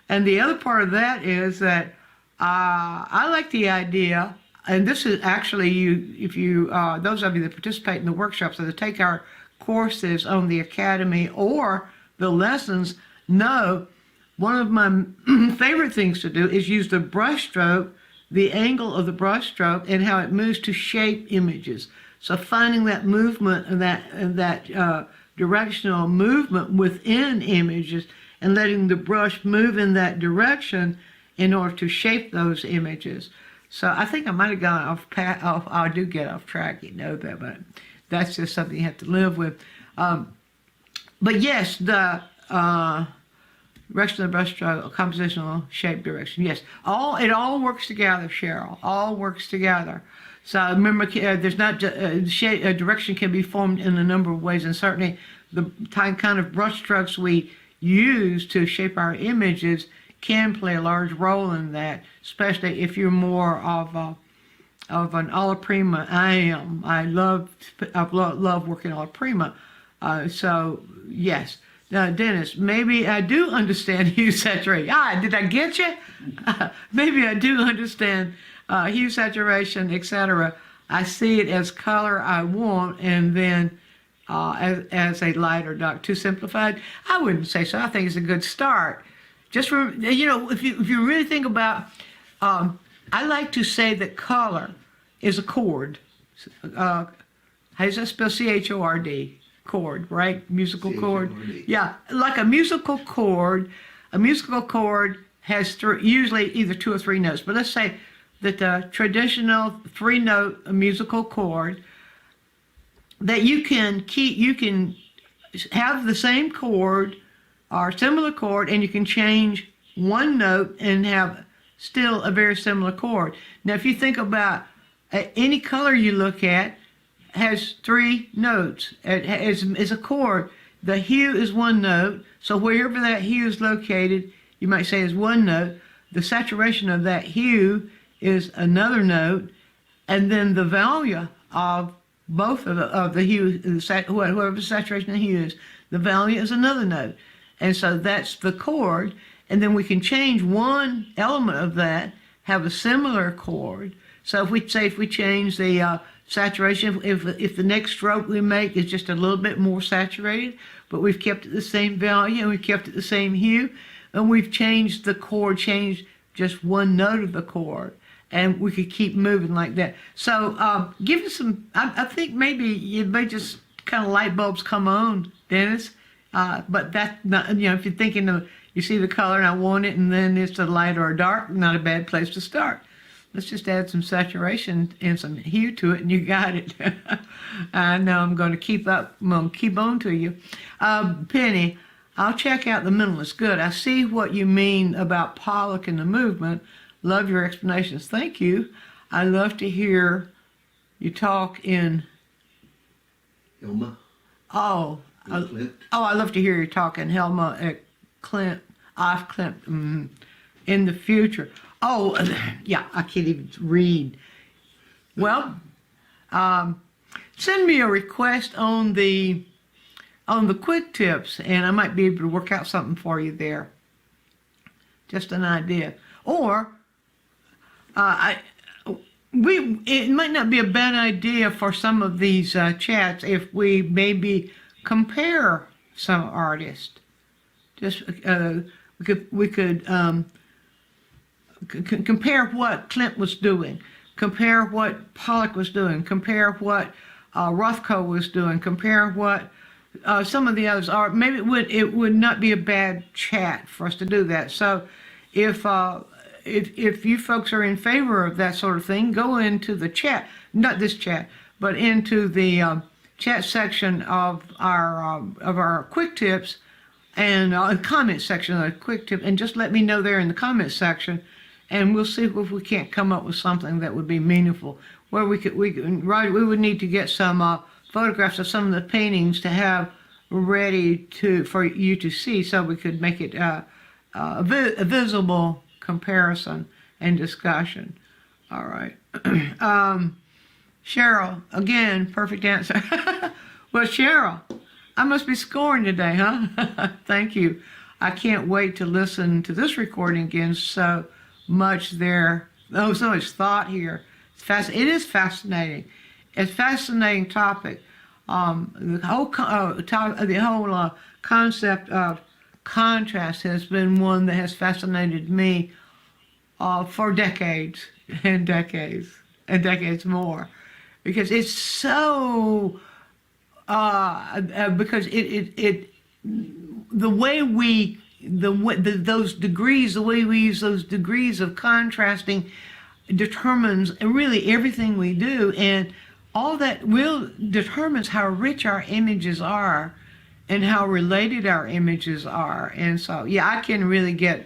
And the other part of that is that I like the idea, and this is actually those of you that participate in the workshops or that take our courses on the Academy or the lessons know one of my favorite things to do is use the brush stroke, the angle of the brush stroke, and how it moves to shape images. So finding that movement and that directional movement within images, and letting the brush move in that direction in order to shape those images. So I think I might have gone off. I do get off track, you know that, but that's just something you have to live with. But yes, the direction of the brush stroke, compositional shape direction. Yes, it all works together, Cheryl. All works together. So remember, there's not direction can be formed in a number of ways, and certainly the kind of brush strokes we use to shape our images can play a large role in that, especially if you're more of an alla prima. I am. I love working alla prima. So yes. Now, Dennis, maybe I do understand hue saturation. Did I get you? Maybe I do understand hue saturation, etc. I see it as color I want, and then as a lighter dark. Too simplified? I wouldn't say so. I think it's a good start. Just if you really think about, I like to say that color is a chord. How does that spell? C-H-O-R-D. Chord, right? Musical chord. Yeah, like a musical chord. A musical chord has usually either 2 or 3 notes. But let's say that the traditional 3-note musical chord, that you can have the same chord or similar chord, and you can change one note and have still a very similar chord. Now, if you think about any color you look at, has 3 notes. It's a chord. The hue is 1 note. So wherever that hue is located, you might say is 1 note. The saturation of that hue is another note, and then the value of both of the hue, whatever the saturation of the hue is, the value is another note. And so that's the chord. And then we can change one element of that, have a similar chord. So if we change the saturation, if the next stroke we make is just a little bit more saturated, but we've kept it the same value and we've kept it the same hue, and we've changed the chord, changed just one note of the chord, and we could keep moving like that. So give us some, I think maybe you may just kind of light bulbs come on, Dennis. But that's not, if you're thinking of, you see the color and I want it, and then it's a light or a dark, not a bad place to start. Let's just add some saturation and some hue to it, and you got it. I know I'm going to keep on to you. Penny, I'll check out the minimalist. Good. I see what you mean about Pollock and the movement. Love your explanations. Thank you. I love to hear you talk in. Hilma. Oh. Clint. I love to hear you talk in Helma at Clint, off Clint, in the future. Oh, yeah, I can't even read. Well, send me a request on the quick tips, and I might be able to work out something for you there. Just an idea. Or it might not be a bad idea for some of these chats if we maybe compare some artists. Just we could compare what Clint was doing, compare what Pollock was doing, compare what Rothko was doing, compare what some of the others are. Maybe it would not be a bad chat for us to do that. So if you folks are in favor of that sort of thing, go into the chat, not this chat, but into the chat section of our quick tips and comment section of the quick tip, and just let me know there in the comment section, and we'll see if we can't come up with something that would be meaningful. Where we would need to get some photographs of some of the paintings to have ready for you to see, so we could make it a visible comparison and discussion. All right. Cheryl, again, perfect answer. Well, Cheryl, I must be scoring today, huh? Thank you. I can't wait to listen to this recording again. So much there. Oh, so much thought here. It is fascinating. It's a fascinating topic. The whole concept of contrast has been one that has fascinated me for decades and decades and decades more, because it's so because those degrees, the way we use those degrees of contrasting determines really everything we do, and all that determines how rich our images are and how related our images are. And so, yeah, I really get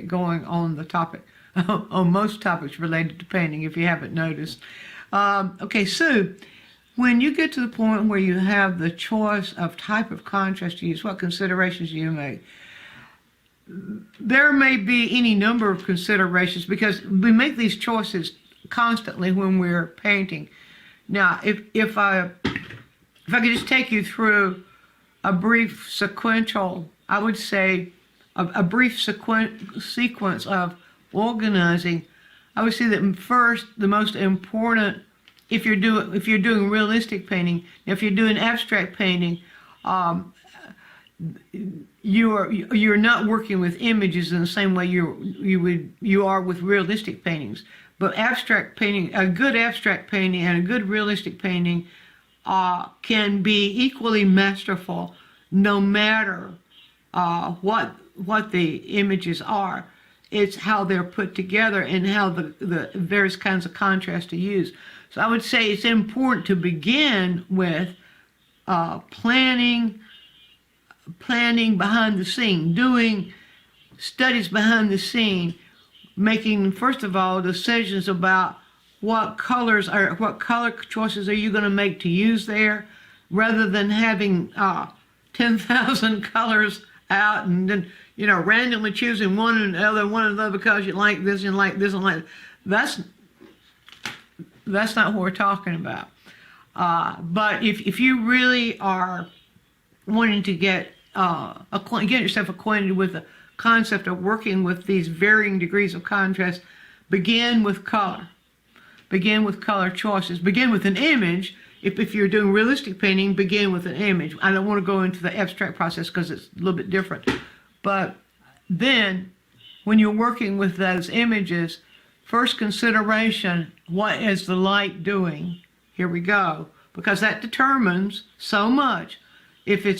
going on the topic, on most topics related to painting, if you haven't noticed. Okay, Sue, when you get to the point where you have the choice of type of contrast to use, what considerations do you make? There may be any number of considerations, because we make these choices constantly when we're painting. Now, if I could just take you through a brief sequential, I would say a brief sequence of organizing, I would say that first, the most important, if you're doing realistic painting, if you're doing abstract painting, you're not working with images in the same way you are with realistic paintings. But abstract painting, a good abstract painting and a good realistic painting can be equally masterful, no matter what the images are. It's how they're put together and how the various kinds of contrast to use. So I would say it's important to begin with planning behind the scene, doing studies behind the scene, making, first of all, decisions about what color choices are you going to make to use there, rather than having 10,000 colors out and then randomly choosing one and the other because you like this and like this and like that's not what we're talking about. But if you really are wanting to get yourself acquainted with the concept of working with these varying degrees of contrast, begin with color. Begin with color choices. Begin with an image. If you're doing realistic painting, begin with an image. I don't want to go into the abstract process because it's a little bit different. But then, when you're working with those images, first consideration, what is the light doing? Here we go. Because that determines so much. If the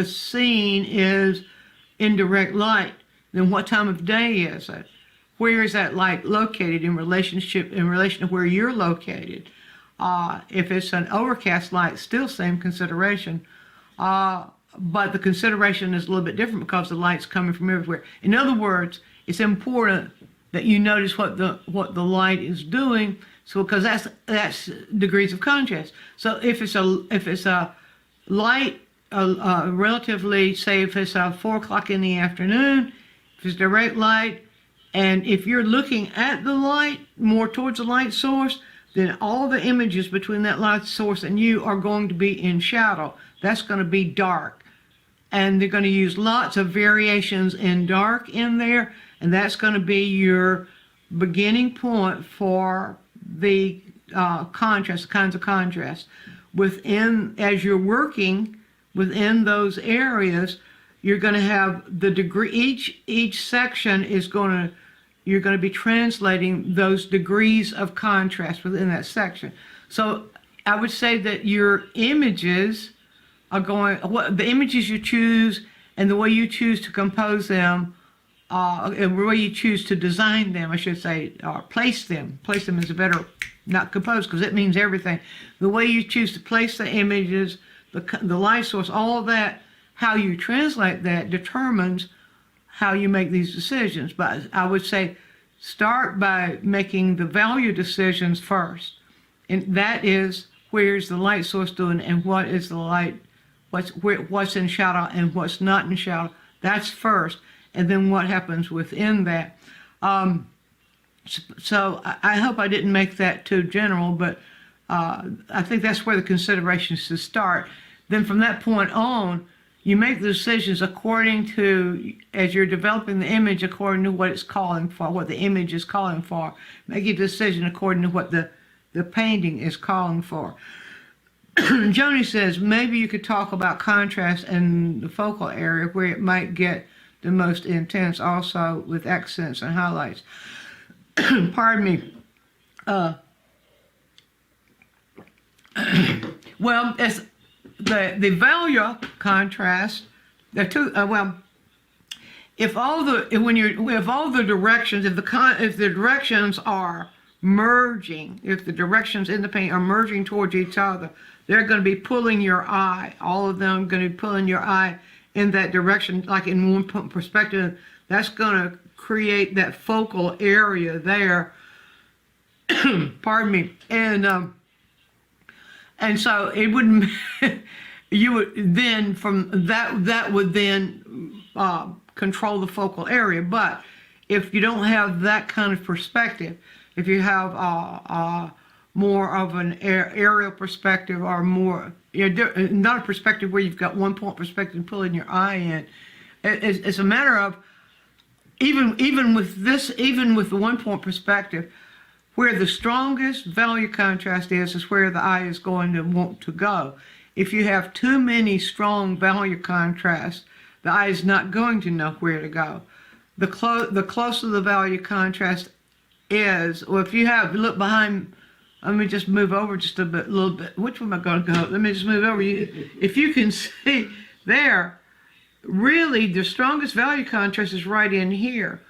scene is in direct light, then what time of day is it? Where is that light located in relation to where you're located? If it's an overcast light, still same consideration. But the consideration is a little bit different because the light's coming from everywhere. In other words, it's important that you notice what the light is doing. So because that's degrees of contrast. So if it's a light, relatively, say if it's 4 o'clock in the afternoon, if it's direct light, and if you're looking at the light more towards the light source, then all the images between that light source and you are going to be in shadow. That's going to be dark. And they're going to use lots of variations in dark in there, and that's going to be your beginning point for the contrast, kinds of contrast. As you're working within those areas, you're going to have the degree, each section you're going to be translating those degrees of contrast within that section. So I would say that your images the images you choose and the way you choose to compose them, and the way you choose to design them, I should say, or place them is a better, not compose, because it means everything. The way you choose to place the images, the light source, all of that, how you translate that determines how you make these decisions. But I would say start by making the value decisions first. And that is, where's the light source doing and what is the light, what's in shadow and what's not in shadow. That's first. And then what happens within that. So I hope I didn't make that too general, but I think that's where the considerations should start. Then from that point on, you make the decisions according to, as you're developing the image, according to what it's calling for, what the image is calling for. Make a decision according to what the painting is calling for. Joni says, maybe you could talk about contrast in the focal area where it might get the most intense, also with accents and highlights. Pardon me. Well, it's the value contrast. The two. If all the directions, if the directions are merging, if the directions in the paint are merging towards each other, they're going to be pulling your eye. All of them are going to be pulling your eye in that direction, like in one perspective. That's going to create that focal area there. Pardon me. And so it wouldn't. You would then from that would then control the focal area. But if you don't have that kind of perspective, if you have more of an aerial perspective, or more, not a perspective where you've got one point perspective pulling your eye in, it's a matter of even with the one point perspective, where the strongest value contrast is where the eye is going to want to go. If you have too many strong value contrasts, the eye is not going to know where to go. The closer the value contrast is, or if you look behind, let me just move over just a little bit. Which one am I going to go? Let me just move over. If you can see there, really the strongest value contrast is right in here.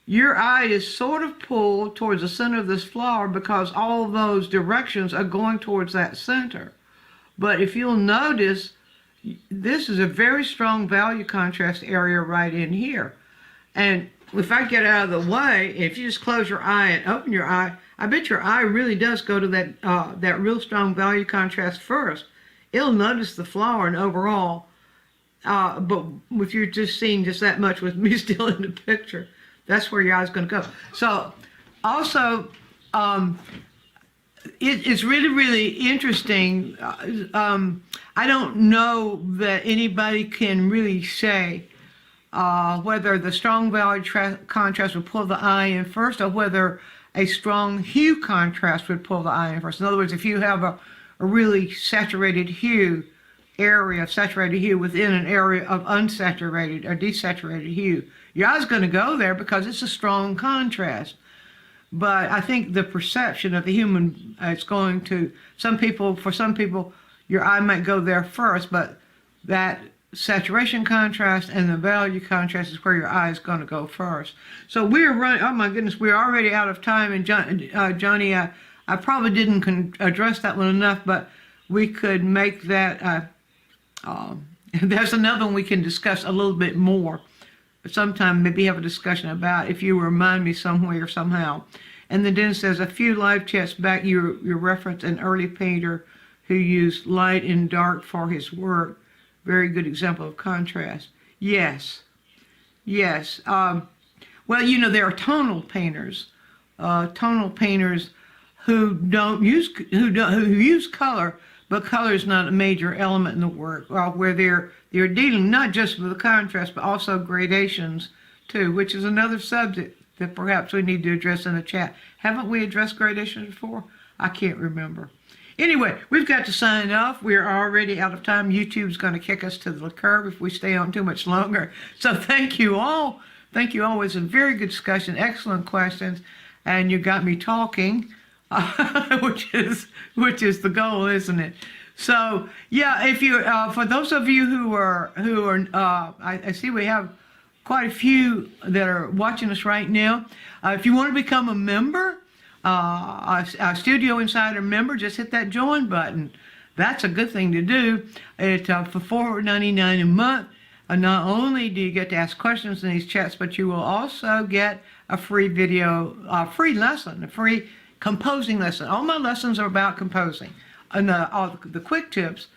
Your eye is sort of pulled towards the center of this flower because all those directions are going towards that center. But if you'll notice, this is a very strong value contrast area right in here. And if I get out of the way, if you just close your eye and open your eye, I bet your eye really does go to that real strong value contrast first. It'll notice the flower and overall, but if you're just seeing just that much with me still in the picture, that's where your eye's going to go. So also, it's really, really interesting. I don't know that anybody can really say whether the strong value contrast would pull the eye in first, or whether a strong hue contrast would pull the eye in first. In other words, if you have a really saturated hue, area of saturated hue within an area of unsaturated or desaturated hue, your eye's going to go there because it's a strong contrast. But I think the perception of the human, it's going to, for some people, your eye might go there first, but that saturation contrast and the value contrast is where your eye is going to go first. So we're running, oh my goodness, we're already out of time. And Johnny, I probably didn't address that one enough, but we could make that, there's another one we can discuss a little bit more. Sometime maybe have a discussion about if you remind me somewhere somehow. And then Dennis says, a few live chats back, you referenced an early painter who used light and dark for his work. Very good example of contrast. Yes. Well, there are tonal painters who use color, but color is not a major element in the work, where they're dealing not just with the contrast, but also gradations too, which is another subject that perhaps we need to address in the chat. Haven't we addressed gradations before? I can't remember. Anyway, we've got to sign off. We're already out of time. YouTube's going to kick us to the curb if we stay on too much longer. So thank you all. Thank you all. It was a very good discussion, excellent questions, and you got me talking, which is the goal, isn't it? So yeah, if you for those of you who are I see we have quite a few that are watching us right now. If you want to become a member, a Studio Insider member, just hit that join button. That's a good thing to do. It for $4.99 a month. Not only do you get to ask questions in these chats, but you will also get a free video, a free lesson, a free composing lesson. All my lessons are about composing. And all the quick tips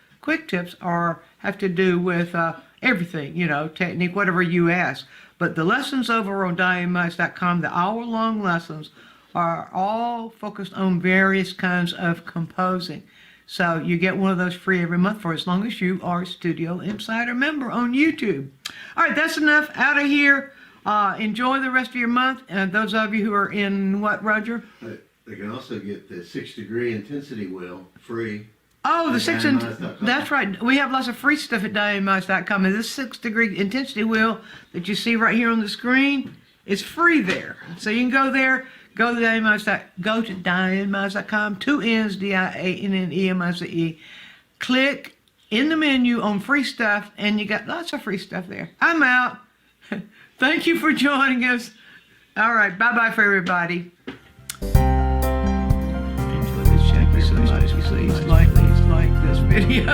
have to do with everything, technique, whatever you ask. But the lessons over on diamondmice.com, the hour-long lessons, are all focused on various kinds of composing. So you get one of those free every month for as long as you are a Studio Insider member on YouTube. All right, that's enough. Out of here. Enjoy the rest of your month. And those of you who are in what, Roger? They can also get the 6-degree intensity wheel free. Oh, the diamondmice.com. That's right. We have lots of free stuff at diamondmice.com. And this 6-degree intensity wheel that you see right here on the screen is free there. So you can go there. Go to diamondmice.com, 2 N's, DIANNEMICE. Click in the menu on free stuff, and you got lots of free stuff there. I'm out. Thank you for joining us. All right, bye-bye for everybody. Enjoy this check so much. Please like this video.